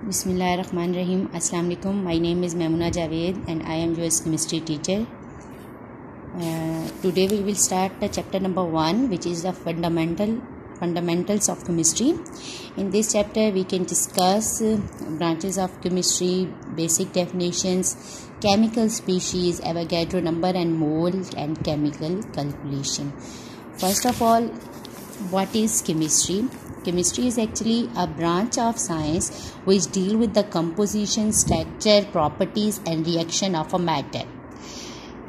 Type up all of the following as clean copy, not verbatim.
Bismillahirrahmanirrahim. Assalamu alaikum. My name is Maimuna Javed and I am US chemistry teacher. Today we will start the chapter number 1, which is the fundamentals of chemistry. In this chapter we can discuss branches of chemistry, basic definitions, chemical species, Avogadro number and mole, and chemical calculation. First of all, what is chemistry? Chemistry is actually a branch of science which deal with the composition, structure, properties and reaction of a matter.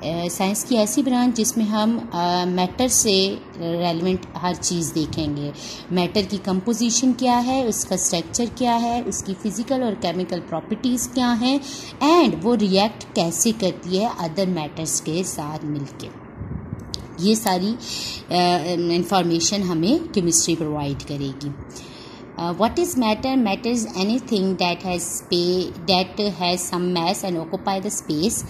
Science की ऐसी branch जिसमें हम matter से relevant हर चीज़ देखेंगे. Matter की composition क्या है, उसका स्ट्रक्चर क्या है, उसकी फिजिकल और केमिकल प्रॉपर्टीज़ क्या हैं, एंड वो रिएक्ट कैसे करती है अदर मैटर्स के साथ मिलके. ये सारी इंफॉर्मेशन हमें केमिस्ट्री प्रोवाइड करेगी. What is matter? Matter is anything that has some mass and occupy the space.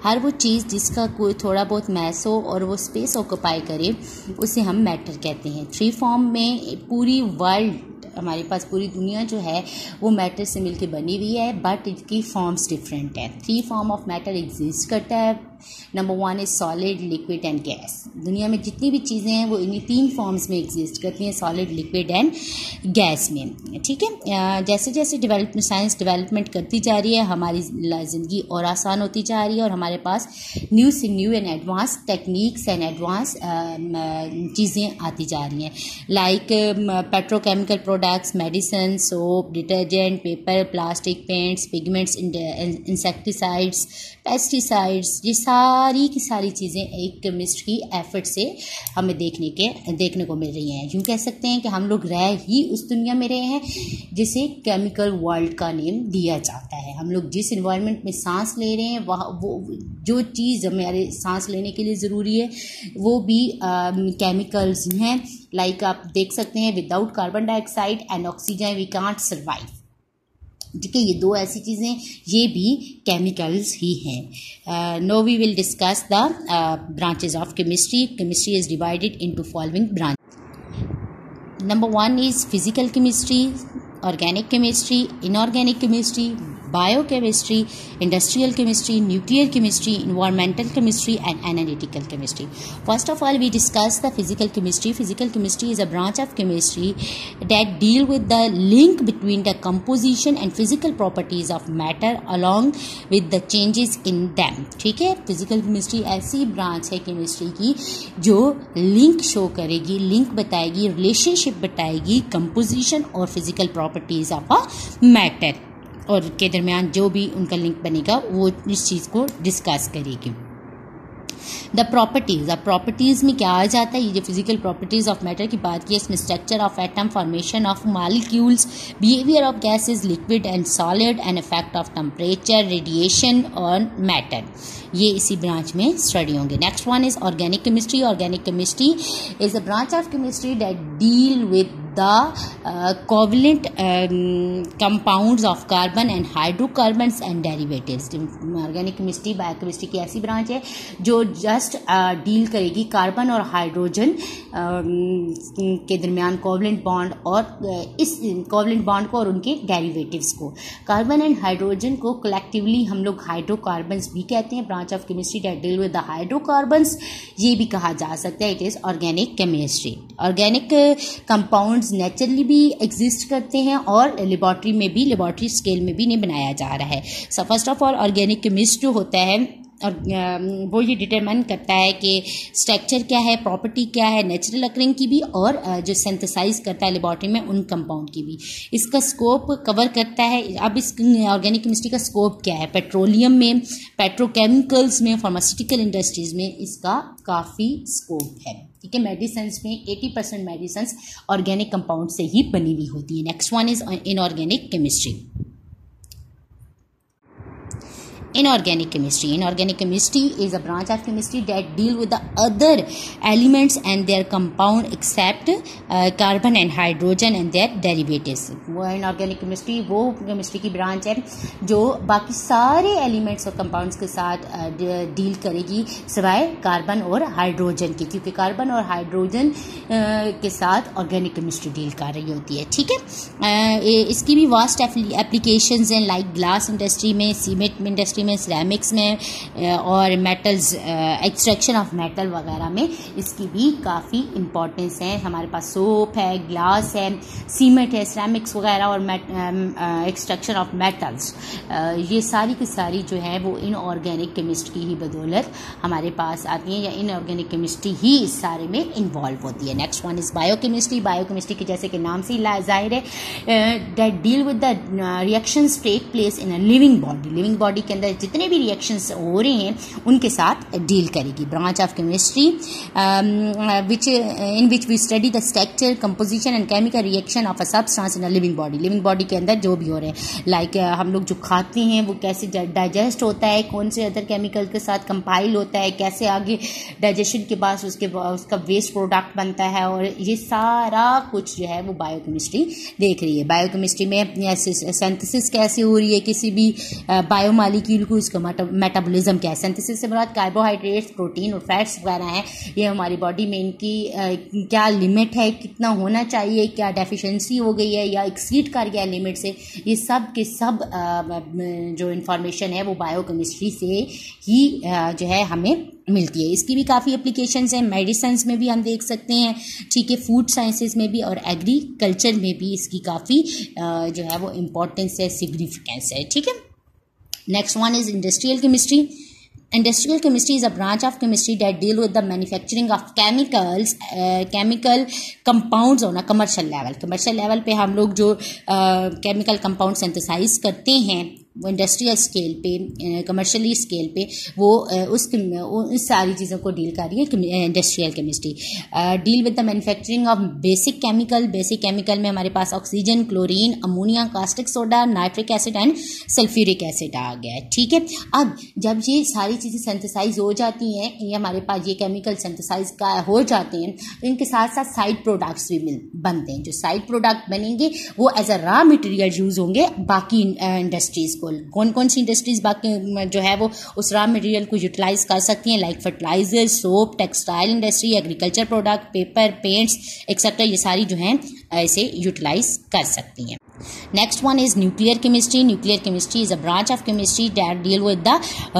हर वो चीज़ जिसका कोई थोड़ा बहुत मैस हो और वो स्पेस ऑक्यूपाई करे उसे हम मैटर कहते हैं. 3 फॉर्म में पूरी वर्ल्ड, हमारे पास पूरी दुनिया जो है वो मैटर से मिलके बनी हुई है, बट इसकी फॉर्म्स डिफरेंट है. 3 फॉर्म ऑफ मैटर एग्जिस्ट करता है. Number 1 is solid, liquid and gas. दुनिया में जितनी भी चीज़ें हैं वो इन्हीं 3 फॉर्म्स में एग्जिस्ट करती हैं, सॉलिड, लिक्विड एंड गैस में. ठीक है. जैसे जैसे साइंस डेवलपमेंट करती जा रही है हमारी ज़िंदगी और आसान होती जा रही है और हमारे पास न्यू से new and advance techniques and advance चीज़ें आती जा रही हैं, like petrochemical products, medicine, soap, detergent, paper, plastic, paints, pigments, insecticides, pesticides. ये सारी की सारी चीज़ें एक केमिस्ट की एफर्ट से हमें देखने को मिल रही हैं. यूँ कह सकते हैं कि हम लोग रह ही उस दुनिया में रहे हैं जिसे केमिकल वर्ल्ड का नेम दिया जाता है. हम लोग जिस इन्वायरमेंट में सांस ले रहे हैं वह वो जो चीज़ हमारे सांस लेने के लिए ज़रूरी है वो भी केमिकल्स हैं. लाइक आप देख सकते हैं, without carbon dioxide and oxygen we can't survive. ठीक है, ये 2 ऐसी चीज़ें, ये भी केमिकल्स ही हैं. Now we will discuss the branches of chemistry. Chemistry is divided into following branch. Number 1 is physical chemistry, organic chemistry, inorganic chemistry, biochemistry, industrial chemistry, nuclear chemistry, environmental chemistry and analytical chemistry. First of all, we discuss the physical chemistry. Physical chemistry is a branch of chemistry that deal with the link between the composition and physical properties of matter along with the changes in them. ठीक है, physical chemistry ऐसी branch है chemistry की जो link show करेगी, link बताएगी, relationship बताएगी composition और physical properties of a matter और के दरमियान जो भी उनका लिंक बनेगा वो इस चीज़ को डिस्कस करेगी. द प्रॉपर्टीज़ में क्या आ जाता है, ये जो फिजिकल प्रॉपर्टीज़ ऑफ मैटर की बात की है इसमें structure of atom, formation of molecules, behaviour of gases, liquid and solid and effect of temperature, radiation on matter, ये इसी ब्रांच में स्टडी होंगे. Next one is organic chemistry. Organic chemistry is a branch of chemistry that deal with the covalent compounds of carbon and hydrocarbons and derivatives. Organic chemistry biochemistry की ऐसी branch है जो just deal करेगी carbon और hydrogen के दरमियान covalent bond और इस कोवलेंट बॉन्ड को और उनके डेरिवेटिव्स को. कार्बन एंड हाइड्रोजन को कलेक्टिवली हम लोग हाइड्रोकार्बन्स भी कहते हैं. Branch of chemistry that deal with the hydrocarbons, ये भी कहा जा सकता है. It is organic chemistry. Organic compound naturally भी एग्जिस्ट करते हैं और लेबोरेटरी स्केल में भी इन्हें बनाया जा रहा है. So first of all organic chemist जो होता है और वो ये डिटरमाइन करता है कि स्ट्रक्चर क्या है, प्रॉपर्टी क्या है, नेचुरल अकरिंग की भी और जो सिंथेसाइज करता है लेबोरेटरी में उन कंपाउंड की भी. इसका स्कोप कवर करता है. अब इस ऑर्गेनिक केमिस्ट्री का स्कोप क्या है, पेट्रोलियम में, पेट्रोकेमिकल्स में, फार्मास्यूटिकल इंडस्ट्रीज में इसका काफ़ी स्कोप है. ठीक है, मेडिसिन में 80% मेडिसिन ऑर्गेनिक कंपाउंड से ही बनी हुई होती है. Next one is inorganic chemistry. Inorganic chemistry. Inorganic chemistry is a branch of chemistry that deal with the other elements and their compound except carbon and hydrogen and their derivatives. वो inorganic chemistry वो chemistry की branch है जो बाकी सारे elements और compounds के साथ डील करेगी सिवाय कार्बन और हाइड्रोजन की, क्योंकि कार्बन और हाइड्रोजन के साथ ऑर्गेनिक केमिस्ट्री डील कर रही होती है। ठीक है, इसकी भी वास्ट एप्लीकेशंस हैं, लाइक ग्लास इंडस्ट्री में, सीमेंट इंडस्ट्री में, सिरेमिक्स में और मेटल्स, एक्सट्रैक्शन ऑफ मेटल वगैरह में इसकी भी काफ़ी इंपॉर्टेंस है। हमारे पास सोप है, ग्लास है, सीमेंट है, सिरेमिक्स वगैरह और एक्सट्रैक्शन ऑफ मेटल्स, ये सारी की सारी जो है वो इनऑर्गेनिक केमिस्ट्री की ही बदौलत हमारे पास आती है, या इनऑर्गेनिक केमिस्ट्री ही इस सारे में इन्वॉल्व होती है। Next one is biochemistry. Biochemistry के जैसे कि नाम से जाहिर है, that deal with the reactions take place in a living body. Living body के अंदर जितने भी रिएक्शंस हो रहे हैं उनके साथ डील करेगी। Branch of chemistry in which we study the structure, composition and chemical reaction of a substance in a living body. Living body के अंदर जो भी हो रहे हैं, लाइक हम लोग जो खाते हैं वो कैसे डाइजेस्ट होता है, कौन से अदर केमिकल के साथ कंपाइल होता है, कैसे आगे डाइजेशन के बाद उसका वेस्ट प्रोडक्ट बनता है, और ये सारा कुछ जो है वो बायोकेमिस्ट्री देख रही है। बायोकेमिस्ट्री में सिंथेसिस कैसे हो रही है किसी भी बायोमॉलिक्यूल को, उसका मेटाबॉलिज्म क्या है। सिंथेसिस से मुराद कार्बोहाइड्रेट्स, प्रोटीन और फैट्स वगैरह हैं, ये हमारी बॉडी में इनकी क्या लिमिट है, कितना होना चाहिए, क्या डेफिशिएंसी हो गई है या एक्सीड कर गया लिमिट से, ये सब के सब जो इंफॉर्मेशन है वो बायोकेमिस्ट्री से ही जो है हमें मिलती है। इसकी भी काफ़ी एप्लीकेशंस हैं, मेडिसिन में भी हम देख सकते हैं, ठीक है, फूड साइंसेज में भी और एग्रीकल्चर में भी इसकी काफ़ी जो है वो इम्पोर्टेंस है, सिग्निफिकेंस है। ठीक है, next one is industrial chemistry. Industrial chemistry is a branch of chemistry that deal with the manufacturing of chemical compounds on a commercial level. commercial level पे हम लोग जो chemical compound synthesize करते हैं वो इंडस्ट्रियल स्केल पे, commercially scale पे, वो उस सारी चीज़ों को डील कर रही है industrial chemistry. Deal with the manufacturing of basic chemical. Basic chemical में हमारे पास oxygen, chlorine, ammonia, caustic soda, nitric acid and sulphuric acid आ गया है। ठीक है, अब जब ये सारी चीज़ें सिंथेसाइज हो जाती हैं, ये हमारे पास ये केमिकल सिंथेसाइज का हो जाते हैं, तो इनके साथ साथ साइड प्रोडक्ट्स भी बनते हैं। जो साइड प्रोडक्ट बनेंगे वो as a raw material use होंगे बाकी इंडस्ट्रीज को। कौन कौन सी इंडस्ट्रीज बाकी जो है वो उस रॉ मटेरियल को यूटिलाइज कर सकती हैं, like fertiliser, soap, textile industry, agriculture product, paper, paints etcetera, ये सारी जो हैं ऐसे यूटिलाइज कर सकती हैं। Next one is nuclear chemistry. Nuclear chemistry is a branch of chemistry that deal with the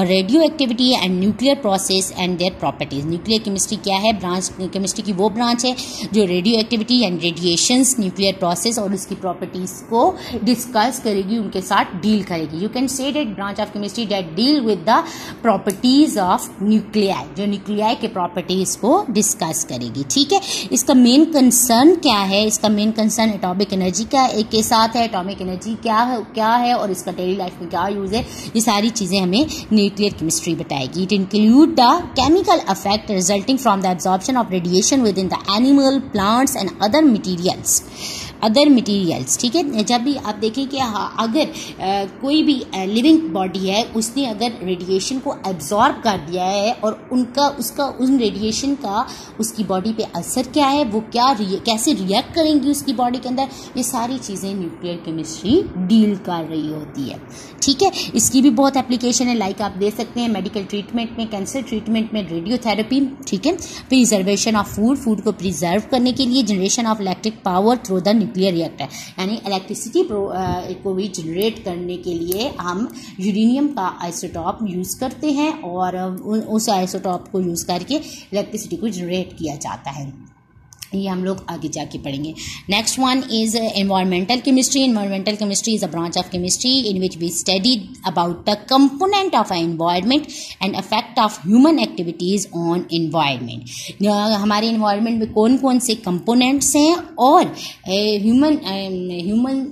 radioactivity and nuclear process and their properties. Nuclear chemistry क्या है? ब्रांच chemistry की वो ब्रांच है जो radioactivity and radiations, nuclear process और उसकी properties को discuss करेगी, उनके साथ डील करेगी। You can say that branch of chemistry that deal with the properties of nuclei, जो nuclei के properties को डिस्कस करेगी। ठीक है, इसका मेन कंसर्न क्या है? इसका मेन कंसर्न एटॉमिक एनर्जी का के साथ है। एटॉमिक एनर्जी क्या है और इसका डेली लाइफ में क्या यूज है, ये सारी चीजें हमें न्यूक्लियर केमिस्ट्री बताएगी। It include the chemical effect resulting from the absorption of radiation with in the animal, plants and other materials. ठीक है, जब भी आप देखें कि अगर कोई भी लिविंग बॉडी है, उसने अगर रेडिएशन को एब्जॉर्ब कर दिया है और उन रेडिएशन का उसकी बॉडी पे असर क्या है, वो कैसे रिएक्ट करेंगी उसकी बॉडी के अंदर, ये सारी चीज़ें न्यूक्लियर केमिस्ट्री डील कर रही होती है। ठीक है, इसकी भी बहुत एप्लीकेशन है, लाइक आप दे सकते हैं मेडिकल ट्रीटमेंट में, कैंसर ट्रीटमेंट में, रेडियोथेरेपी। ठीक है, प्रिजर्वेशन ऑफ फूड को प्रिजर्व करने के लिए, generation of electric power through the nuclear reactor, यानी इलेक्ट्रिसिटी को भी जनरेट करने के लिए हम यूरेनियम का आइसोटॉप यूज़ करते हैं और उस आइसोटॉप को यूज़ करके इलेक्ट्रिसिटी को जनरेट किया जाता है। ये हम लोग आगे जाके पढ़ेंगे। Next one is environmental chemistry. Environmental chemistry is a branch of chemistry in which we study about the component of environment and effect of human activities on environment. हमारे एनवायरमेंट में कौन कौन से कंपोनेंट्स हैं और ह्यूमन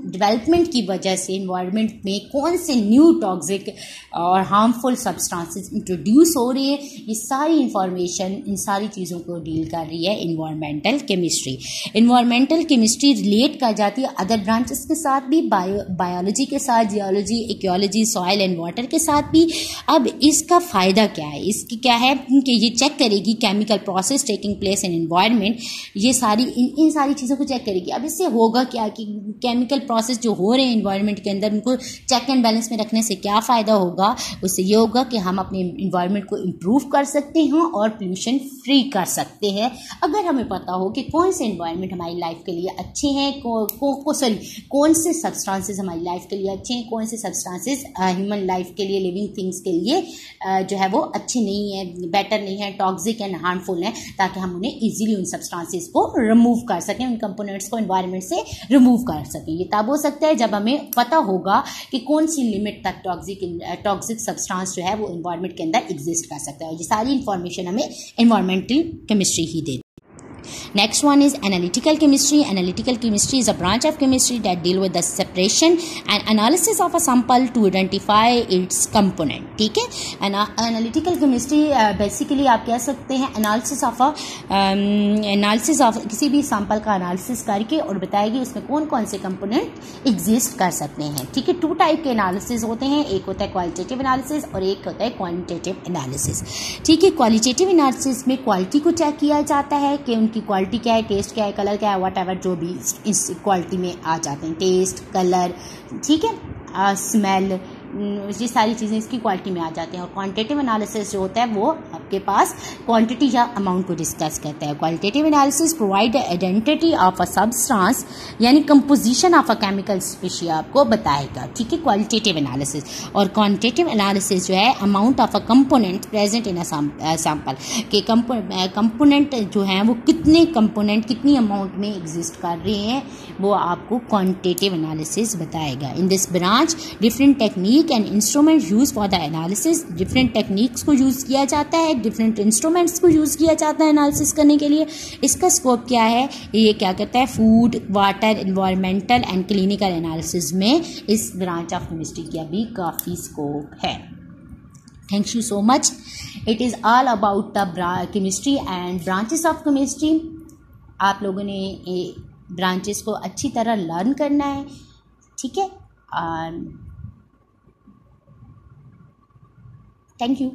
डेवलपमेंट की वजह से एनवायरमेंट में कौन से न्यू टॉक्सिक और हार्मफुल सब्सटेंसेस इंट्रोड्यूस हो रही है, ये सारी इंफॉर्मेशन इन सारी चीज़ों को डील कर रही है environmental chemistry. Environmental chemistry relate कर जाती है अदर ब्रांचेस के साथ भी, बायोलॉजी के साथ, geology, ecology, soil and water के साथ भी। अब इसका फ़ायदा क्या है, इसकी क्या है कि ये चेक करेगी chemical process taking place in environment, ये सारी इन सारी चीज़ों को चेक करेगी। अब इससे होगा क्या कि केमिकल प्रोसेस जो हो रहे हैं एनवायरनमेंट के अंदर, उनको चेक एंड बैलेंस में रखने से क्या फ़ायदा होगा, उससे ये होगा कि हम अपने इन्वायरमेंट को इम्प्रूव कर सकते हैं और पोल्यूशन फ्री कर सकते हैं। अगर हमें पता हो कि कौन से इन्वायरमेंट हमारी लाइफ के लिए अच्छे हैं, कौन से सब्सटेंसेस हमारी लाइफ के लिए अच्छे हैं, कौन से सब्सटेंसेस ह्यूमन लाइफ के लिए, लिविंग थिंग्स के लिए जो है वो अच्छे नहीं है, बेटर नहीं है, टॉक्सिक एंड हार्मफुल है, ताकि हम उन्हें इजीली उन सब्सटेंसेस को रिमूव कर सकें, उन कंपोनेंट्स को एनवायरनमेंट से रिमूव कर सकें। ये तब हो सकता है जब हमें पता होगा कि कौन सी लिमिट तक टॉक्सिक सब्सटेंस जो है वो एनवायरनमेंट के अंदर एग्जिस्ट कर सकता है। ये सारी इंफॉर्मेशन हमें एनवायरमेंटल केमिस्ट्री ही देती है। Next one is analytical chemistry. Analytical chemistry is a branch of chemistry that deal with the separation and analysis of a sample to identify its component. ठीक है, analytical chemistry basically आप कह सकते हैं analysis of किसी भी sample का analysis करके और बताएगी उसमें कौन कौन से component exist कर सकते हैं। ठीक है, 2 टाइप के analysis होते हैं, एक होता है qualitative analysis और एक होता है quantitative analysis। ठीक है, qualitative analysis में क्वालिटी को चेक किया जाता है कि उनकी क्वालिटी क्या है, टेस्ट क्या है, कलर क्या है, व्हाटएवर जो भी इस क्वालिटी में आ जाते हैं, टेस्ट, कलर, ठीक है, स्मेल, ये सारी चीज़ें इसकी क्वालिटी में आ जाती हैं। और क्वांटिटेटिव एनालिसिस जो होता है वो आपके पास क्वांटिटी या अमाउंट को डिस्कस करता है। Qualitative analysis provide identity of a substance, यानी composition of a chemical species आपको बताएगा। ठीक है, क्वालिटेटिव एनालिसिस। और क्वांटिटेटिव एनालिसिस जो है amount of a component present in a sample, के कंपोनेंट जो है वो कितने कंपोनेंट कितनी अमाउंट में एग्जिस्ट कर रहे हैं वो आपको क्वांटिटेटिव एनालिसिस बताएगा। In this branch different technique and instrument use for the analysis, different techniques को यूज किया जाता है, डिफरेंट इंस्ट्रूमेंट्स को यूज किया जाता है एनालिसिस करने के लिए। इसका स्कोप क्या है, ये क्या कहता है, food, water, environmental and clinical analysis में इस ब्रांच ऑफ केमिस्ट्री का भी काफ़ी स्कोप है। Thank you so much. It is all about the chemistry and branches of chemistry. आप लोगों ने ब्रांचेस को अच्छी तरह लर्न करना है। ठीक है, थैंक यू।